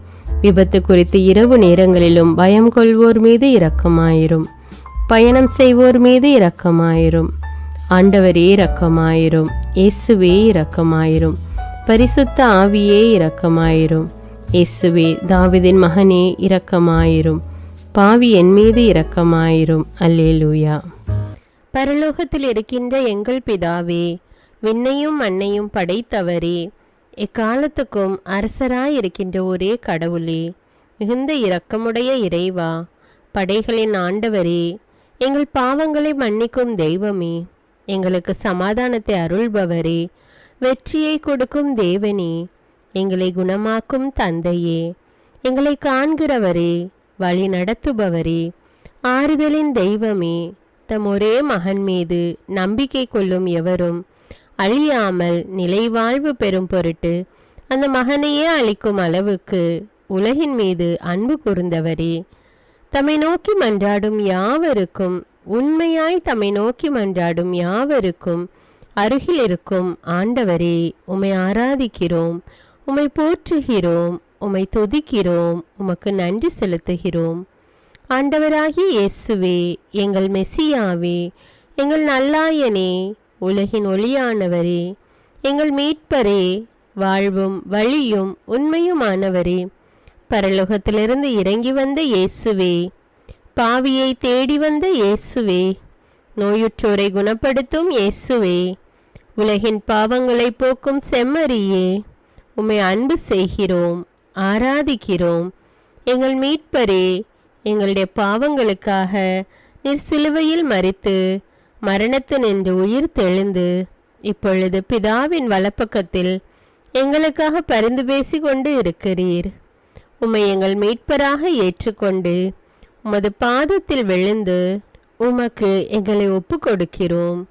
விபத்து குறித்து இரவு நேரங்களிலும் பயம் கொள்வோர் மீது இரக்கமாயிரும். பயணம் செய்வோர் மீது இரக்கமாயிரும். ஆண்டவரே இரக்கமாயிரும். இயேசுவே இரக்கமாயிரும். பரிசுத்த ஆவியே இரக்கமாயிரும். இயேசுவே தாவீதின் மகனே இரக்கமாயிரும். பாவி என் மீது இரக்கமாயிரும். அல்லேலூயா. பரலோகத்தில் இருக்கின்ற எங்கள் பிதாவே, விண்ணையும் மண்ணையும் படைத்தவரே, எக்காலத்துக்கும் அரசராயிருக்கின்ற ஒரே கடவுளே, மிகுந்த இரக்கமுடைய இறைவா, படைகளின் ஆண்டவரே, எங்கள் பாவங்களை மன்னிக்கும் தெய்வமே, எங்களுக்கு சமாதானத்தை அருள்பவரே, வெற்றியை கொடுக்கும் தேவனே, எங்களை குணமாக்கும் தந்தையே, எங்களை காண்கிறவரே, வழி நடத்துபவரே, ஆறுதலின் தெய்வமே, தம் ஒரே மகன் மீது நம்பிக்கை கொள்ளும் எவரும் அழியாமல் நிலைவாழ்வு பெறும் பொருட்டு அந்த மகனையே அளிக்கும் அளவுக்கு உலகின் மீது அன்பு கூர்ந்தவரே, தம்மை நோக்கி மன்றாடும் யாவருக்கும், உண்மையாய் தம்மை நோக்கி மன்றாடும் யாவருக்கும் அருகில் இருக்கும் ஆண்டவரே, உம்மை ஆராதிக்கிறோம், உம்மை போற்றுகிறோம், உம்மை துதிக்கிறோம், உமக்கு நன்றி செலுத்துகிறோம். ஆண்டவராகிய இயேசுவே, எங்கள் மெசியாவே, எங்கள் நல்லாயனே, உலகின் ஒளியானவரே, எங்கள் மீட்பரே, வாழ்வும் வழியும் உண்மையுமானவரே, பரலோகத்திலிருந்து இறங்கி வந்த இயேசுவே, பாவியை தேடி வந்த இயேசுவே, நோயுற்றோரை குணப்படுத்தும் இயேசுவே, உலகின் பாவங்களை போக்கும் செம்மறியே, உம்மை அன்பு செய்கிறோம், ஆராதிக்கிறோம். எங்கள் மீட்பரே, எங்களுடைய பாவங்களுக்காக நீர் சிலுவையில் மரித்து மரணத்து நின்று உயிர் தெழுந்து இப்பொழுது பிதாவின் வலப்பக்கத்தில் எங்களுக்காக பரிந்து பேசி கொண்டு இருக்கிறீர். உம்மை எங்கள் மீட்பராக ஏற்றுக்கொண்டு உமது பாதத்தில் விழுந்து உமக்கு எங்களை ஒப்பு கொடுக்கிறோம்.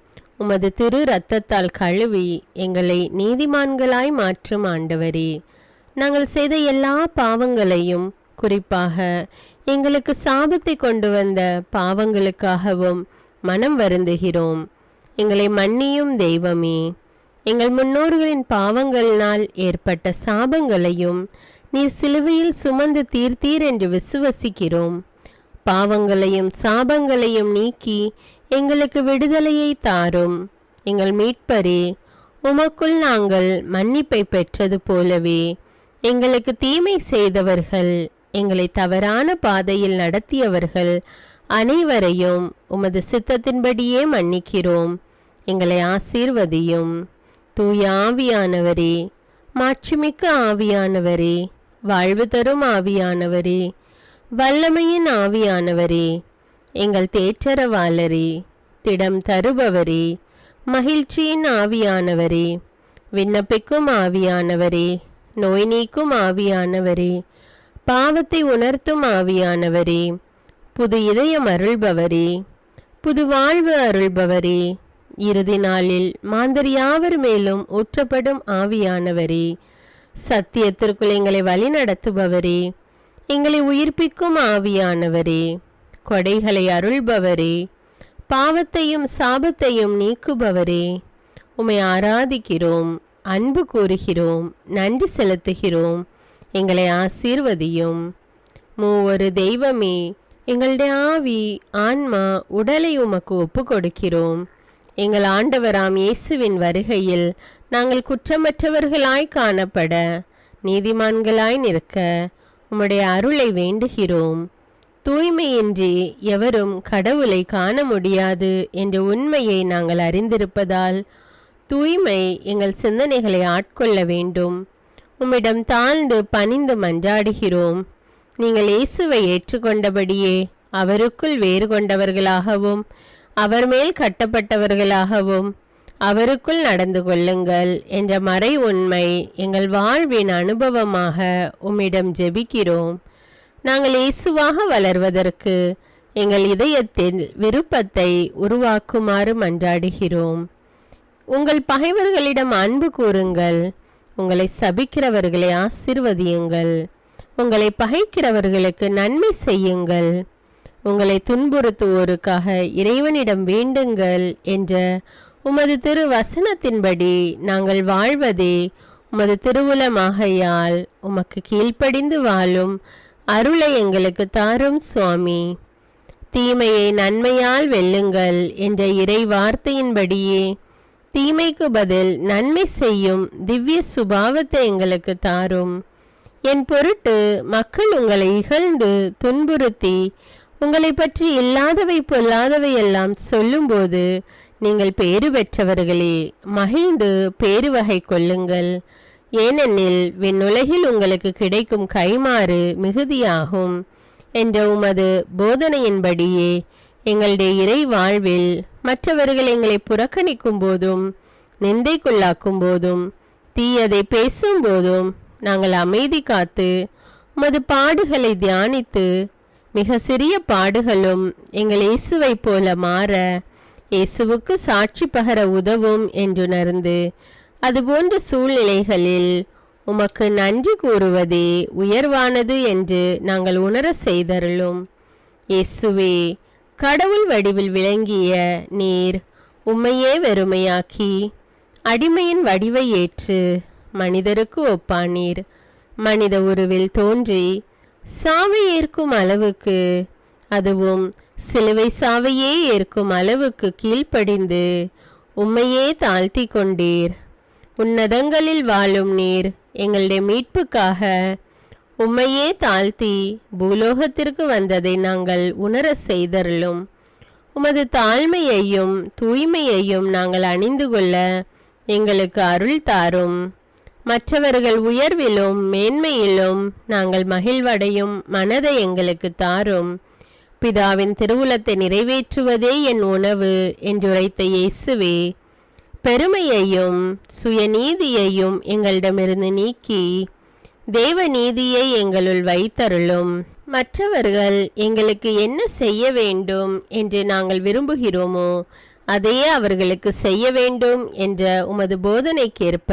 உமது திரு இரத்தத்தால் கழுவி எங்களை நீதிமான்களாய் மாற்றும் ஆண்டவரே, நாங்கள் செய்த எல்லா பாவங்களையும், குறிப்பாக எங்களுக்கு சாபத்தை கொண்டு வந்த பாவங்களுக்காகவும் மனம் வருந்துகிறோம். எங்களை மன்னியும் தெய்வமே, எங்கள் முன்னோர்களின் பாவங்களினால் ஏற்பட்ட சாபங்களையும் நீர் சிலுவையில் சுமந்து தீர்த்தீர் என்று விசுவசிக்கிறோம். பாவங்களையும் சாபங்களையும் நீக்கி எங்களுக்கு விடுதலையை தாரும். எங்கள் மீட்பரே, உமக்குள் நாங்கள் மன்னிப்பை பெற்றது போலவே எங்களுக்கு தீமை செய்தவர்கள், எங்களை தவறான பாதையில் நடத்தியவர்கள் அனைவரையும் உமது சித்தத்தின்படியே மன்னிக்கிறோம். எங்களை ஆசீர்வதியும். தூய ஆவியானவரே, மாட்சிமிக்க ஆவியானவரே, வாழ்வு தரும் ஆவியானவரே, வல்லமையின் ஆவியானவரே, எங்கள் தேற்றரவாளரே, திடம் தருபவரே, மகிழ்ச்சியின் ஆவியானவரே, விண்ணப்பிக்கும் ஆவியானவரே, நோய் நீக்கும் ஆவியானவரே, பாவத்தை உணர்த்தும் ஆவியானவரே, புது இதயம் அருள்பவரே, புது வாழ்வு அருள்பவரே, இறுதி நாளில் மாந்தர் யாவர் மேலும் ஊற்றப்படும் ஆவியானவரே, சத்தியத்திற்குள் எங்களை வழி நடத்துபவரே, எங்களை உயிர்ப்பிக்கும் ஆவியானவரே, கொடைகளை அருள்பவரே, பாவத்தையும் சாபத்தையும் நீக்குபவரே, உம்மை ஆராதிக்கிறோம், அன்பு கூறுகிறோம், நன்றி செலுத்துகிறோம். எங்களை ஆசீர்வதியும். மூவொரு தெய்வமே, எங்களுடைய ஆவி, ஆன்மா, உடலை உமக்கு ஒப்பு கொடுக்கிறோம். எங்கள் ஆண்டவராம் இயேசுவின் வருகையில் நாங்கள் குற்றமற்றவர்களாய் காணப்பட, நீதிமான்களாய் நிற்க உம்முடைய அருளை வேண்டுகிறோம். தூய்மையின்றி எவரும் கடவுளை காண முடியாது என்ற உண்மையை நாங்கள் அறிந்திருப்பதால் தூய்மை எங்கள் சிந்தனைகளை ஆட்கொள்ள வேண்டும். உம்மிடம் தாழ்ந்து பணிந்து மன்றாடுகிறோம். நீங்கள் இயேசுவை ஏற்றுக்கொண்டபடியே அவருக்குள் வேறு கொண்டவர்களாகவும் அவர் மேல் கட்டப்பட்டவர்களாகவும் அவருக்குள் நடந்து கொள்ளுங்கள் என்ற மறை உண்மை எங்கள் வாழ்வின் அனுபவமாக உம்மிடம் ஜெபிக்கிறோம். நாங்கள் இயேசுவாக வளர்வதற்கு எங்கள் இதயத்தில் விருப்பத்தை உருவாக்குமாறு மன்றாடுகிறோம். உங்கள் பகைவர்களிடம் அன்பு கூறுங்கள். உங்களை சபிக்கிறவர்களை ஆசீர்வதியுங்கள். உங்களை பகைக்கிறவர்களுக்கு நன்மை செய்யுங்கள். உங்களை துன்புறுத்துவோருக்காக இறைவனிடம் வேண்டுங்கள் என்ற உமது திரு வசனத்தின்படி நாங்கள் வாழ்வதே உமது திருவுலமாகையால் உமக்கு கீழ்ப்படிந்து வாழும் அருளை எங்களுக்கு தாரும் சுவாமி. தீமையை நன்மையால் வெல்லுங்கள் என்ற இறை வார்த்தையின்படியே தீமைக்கு பதில் நன்மை செய்யும் திவ்ய சுபாவத்தை எங்களுக்கு தாரும். என் பொருட்டு மக்கள் உங்களை இகழ்ந்து துன்புறுத்தி உங்களை பற்றி இல்லாதவை பொல்லாதவை எல்லாம் சொல்லும்போது நீங்கள் பேறு பெற்றவர்களே, மகிழ்ந்து பேருவகை கொள்ளுங்கள். ஏனெனில் விண்ணுலகில் உங்களுக்கு கிடைக்கும் கைமாறு மிகுதியாகும் என்ற உமது போதனையின்படியே எங்களுடைய இறை வாழ்வில் மற்றவர்கள் எங்களை புறக்கணிக்கும் போதும் நிந்தைக்குள்ளாக்கும் போதும் தீயதை பேசும்போதும் நாங்கள் அமைதி காத்து உமது பாடுகளை தியானித்து மிக சிறிய பாடுகளும் எங்கள் இயேசுவை போல மாற இயேசுவுக்கு சாட்சி பகர உதவும் என்றுணர்ந்து அதுபோன்ற சூழ்நிலைகளில் உமக்கு நன்றி கூறுவதே உயர்வானது என்று நாங்கள் உணர செய்தருளும். இயேசுவே, கடவுள் வடிவில் விளங்கிய நீர் உம்மையே வெறுமையாக்கி அடிமையின் வடிவை ஏற்று மனிதருக்கு ஒப்பானீர். மனித உருவில் தோன்றி சாவை ஏற்கும் அளவுக்கு, அதுவும் சிலுவை சாவையே ஏற்கும் அளவுக்கு கீழ்ப்படிந்து உம்மையே தாழ்த்தி கொண்டீர். உன்னதங்களில் வாழும் நீர் எங்களுடைய மீட்புக்காக உம்மையே தாழ்த்தி பூலோகத்திற்கு வந்ததை நாங்கள் உணர செய்தருளும். உமது தாழ்மையையும் தூய்மையையும் நாங்கள் அணிந்து கொள்ள எங்களுக்கு அருள் தாரும். மற்றவர்கள் உயர்விலும் மேன்மையிலும் நாங்கள் மகிழ்வடையும் மனதை எங்களுக்கு தாரும். பிதாவின் திருவுளத்தை நிறைவேற்றுவதே என் உணவு என்றுரைத்த இயேசுவே, பெருமையையும் சுயநீதியையும் எங்களிடமிருந்து நீக்கி தேவ நீதியை எங்களுள் வைத்தருளும். மற்றவர்கள் எங்களுக்கு என்ன செய்ய வேண்டும் என்று நாங்கள் விரும்புகிறோமோ அதையே அவர்களுக்கு செய்ய வேண்டும் என்ற உமது போதனைக்கேற்ப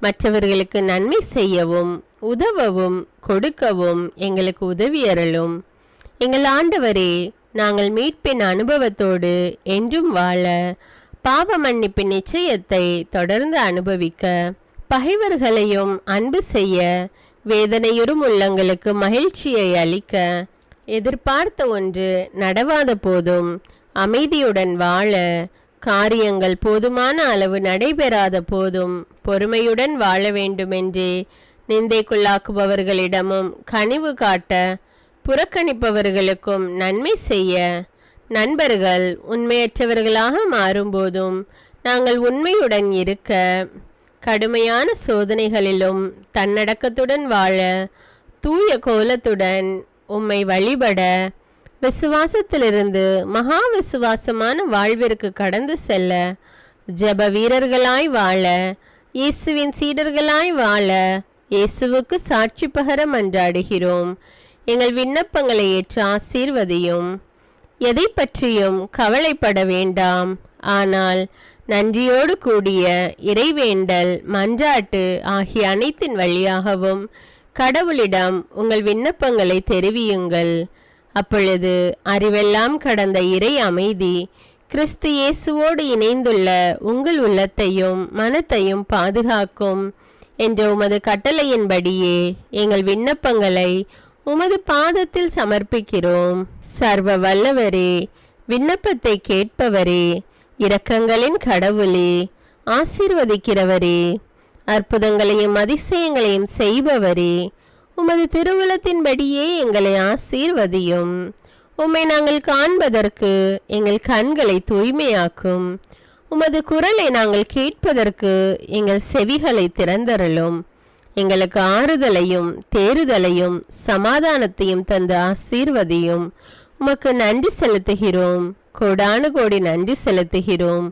மற்றவர்களுக்கு நன்மை செய்யவும் உதவவும் கொடுக்கவும் எங்களுக்கு உதவியருளும். எங்கள் ஆண்டவரே, நாங்கள் மீட்பின் அனுபவத்தோடு என்றும் வாழ பாவ மன்னிப்பின் நிச்சயத்தை தொடர்ந்து அனுபவிக்க பகைவர்களையும் அன்பு செய்ய வேதனையுறும் உள்ளங்களுக்கு மகிழ்ச்சியை அளிக்க எதிர்பார்த்த ஒன்று நடவாத போதும் அமைதியுடன் வாழ காரியங்கள் போதுமான அளவு நடைபெறாத போதும் பொறுமையுடன் வாழ வேண்டுமென்றே நிந்தைக்குள்ளாக்குபவர்களிடமும் கனிவு காட்ட புறக்கணிப்பவர்களுக்கும் நன்மை செய்ய நண்பர்கள் உண்மையற்றவர்களாக மாறும்போதும் நாங்கள் உண்மையுடன் இருக்க கடுமையான சோதனைகளிலும் தன்னடக்கத்துடன் வாழ தூய கோலத்துடன் உம்மை வழிபட விசுவாசத்திலிருந்து மகா விசுவாசமான வாழ்விற்கு கடந்து செல்ல ஜெப வீரர்களாய் வாழ இயேசுவின் சீடர்களாய் வாழ இயேசுவுக்கு சாட்சி பகர மன்றாடுகிறோம். எங்கள் விண்ணப்பங்களை ஏற்று ஆசீர்வதியும். எதை பற்றியும் கவலைப்பட வேண்டாம். ஆனால் நன்றியோடு கூடிய இறைவேண்டல் மன்றாட்டு ஆகிய அனைத்தின் வழியாகவும் கடவுளிடம் உங்கள் விண்ணப்பங்களை தெரிவியுங்கள். அப்பொழுது அறிவெல்லாம் கடந்த இறை அமைதி கிறிஸ்து இயேசுவோடு இணைந்துள்ள உங்கள் உள்ளத்தையும் மனத்தையும் பாதுகாக்கும் என்ற உமது கட்டளையின்படியே எங்கள் விண்ணப்பங்களை உமது பாதத்தில் சமர்ப்பிக்கிறோம். சர்வ வல்லவரே, விண்ணப்பத்தை கேட்பவரே, இரக்கங்களின் கடவுளே, ஆசீர்வதிக்கிறவரே, அற்புதங்களையும் அதிசயங்களையும் செய்பவரே, உமது திருவுளத்தின்படியே எங்களை ஆசீர்வதியும். உம்மை நாங்கள் காண்பதற்கு எங்கள் கண்களை தூய்மையாக்கும். உமது குரலை நாங்கள் கேட்பதற்கு எங்கள் செவிகளை திறந்தருளும். எங்களுக்கு ஆறுதலையும் தேறுதலையும் சமாதானத்தையும் தந்து ஆசீர்வதியும். உமக்கு நன்றி செலுத்துகிறோம், கோடானு கோடி நன்றி செலுத்துகிறோம்.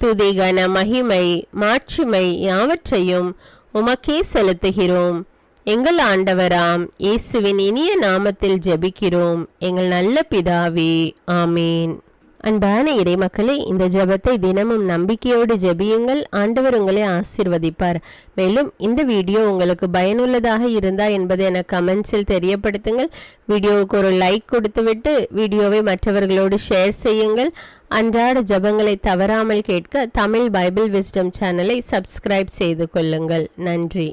துதி கன மகிமை மாட்சிமை யாவற்றையும் உமக்கே செலுத்துகிறோம். எங்கள் ஆண்டவராம் இயேசுவின் இனிய நாமத்தில் ஜெபிக்கிறோம் எங்கள் நல்ல பிதாவே, ஆமேன். அன்பான இறைமக்களே, இந்த ஜெபத்தை தினமும் நம்பிக்கையோடு ஜெபியுங்கள். ஆண்டவர் உங்களை ஆசீர்வதிப்பார். மேலும் இந்த வீடியோ உங்களுக்கு பயனுள்ளதாக இருந்தா என்பதை எனக்கு கமெண்ட்ஸில் தெரியப்படுத்துங்கள். வீடியோவுக்கு ஒரு லைக் கொடுத்துவிட்டு வீடியோவை மற்றவர்களோடு ஷேர் செய்யுங்கள். அன்றாட ஜெபங்களை தவறாமல் கேட்க தமிழ் பைபிள் விஸ்டம் சேனலை சப்ஸ்கிரைப் செய்து கொள்ளுங்கள். நன்றி.